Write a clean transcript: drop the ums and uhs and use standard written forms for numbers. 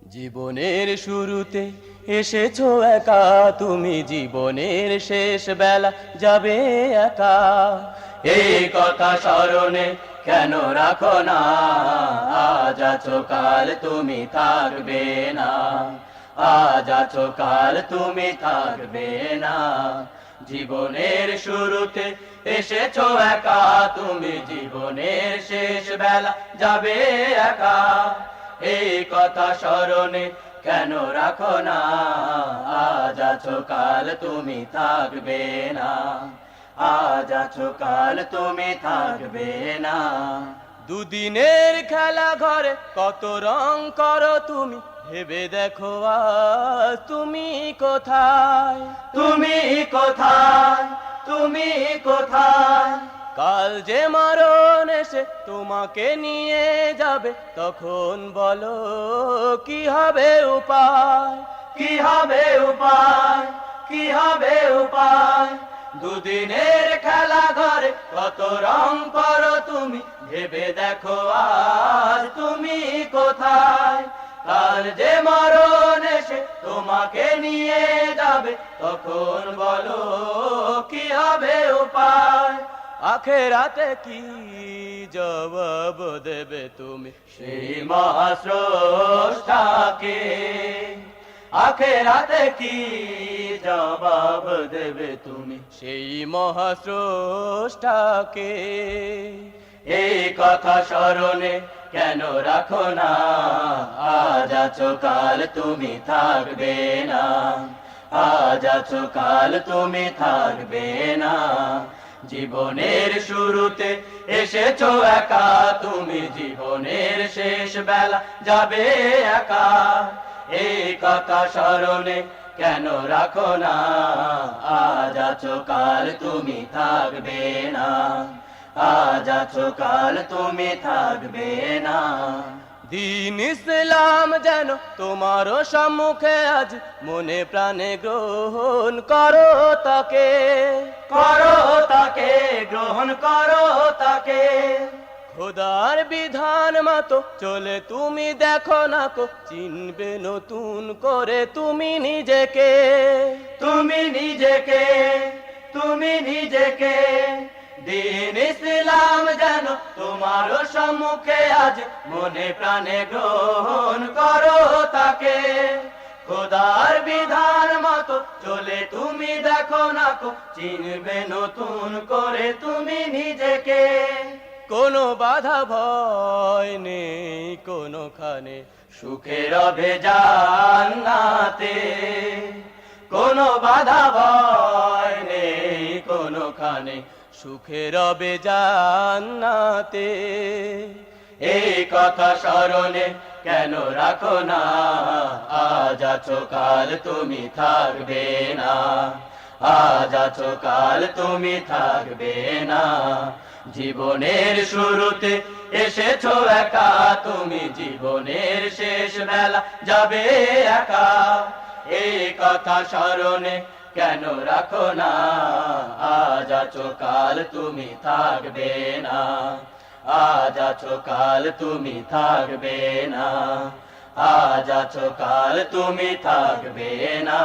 জীবনের শুরুতে এসেছো একা, তুমি জীবনের শেষ বেলা যাবে একা। এই কথা স্মরণে কেন রাখো না, আজ আছো কাল তুমি থাকবে না। আজ আছো কাল তুমি থাকবে না। জীবনের শুরুতে এসেছো একা, তুমি জীবনের শেষ বেলা যাবে একা। এই কথা স্মরণে কেন রাখো না, আজ আছো কাল তুমি থাকবে না। আজ আছো কাল তুমি থাকবে না। দুদিনের খেলা ঘরে কত রং করো তুমি, ভেবে দেখো আজ তুমি কোথায়। তুমি কোথায়, তুমি কোথায়। কাল যে মরণ এসে তোমাকে নিয়ে যাবে, তখন বলো কি হবে উপায়। কি হবে উপায়, কি হবে উপায়। দুদিনের খেলা ঘরে কত রং করো তুমি, ভেবে দেখো আজ তুমি কোথায়। কাল যে মরণ এসে তোমাকে নিয়ে যাবে, তখন বলো কি হবে উপায়। আখেরাতে কি জবাব দেবে তুমি সেই মহাস্রষ্টাকে। আখেরাতে কি জবাব দেবে তুমি সেই মহাস্রষ্টাকে। এই কথা স্মরণে কেন রাখো না, আজ আছো কাল তুমি থাকবে না। আজ আছো কাল তুমি থাকবে না। জীবনের শুরুতে এসেছো একা, তুমি জীবনের শেষ বেলা যাবে একা। এই কথা স্মরণে কেন রাখো না, আজ আছো কাল তুমি থাকবে না। আজ আছো কাল তুমি থাকবে না। দিন ইসলাম যেন তোমার সম্মুখে আজ, মনে প্রাণে গ্রহণ করো তাকে। করো তাকে, গ্রহণ করো তাকে। খোদার বিধান মতো চলে তুমি দেখো না কো, চিনবে নতুন করে তুমি নিজেকে। তুমি নিজেকে, তুমি নিজেকে। দিন ইসলাম যেন তোমার সম্মুখে আজ, মনে প্রাণে গ্রহণ করো তাকে। খোদার বিধান মতো চলে তুমি দেখো না কো, চিনবে নতুন করে তুমি নিজেকে। কোনো বাধা ভয় নেই কোনোখানে, সুখের রবে জান্নাতে। কোনো বাধা ভয় নেই কোনোখানে, সুখের রবে জান্নাতে। এই কথা স্মরণে কেন রাখো না, আজ আছো কাল তুমি থাকবে না। আজ আছো কাল তুমি থাকবে না। জীবনের শুরুতে এসেছো একা, তুমি জীবনের শেষ বেলা যাবে একা। এই কথা স্মরণে কেন রাখো না, আজ আছো কাল তুমি থাকবে না। আজ আছো কাল তুমি থাকবে না। আজ আছো কাল তুমি থাকবে না।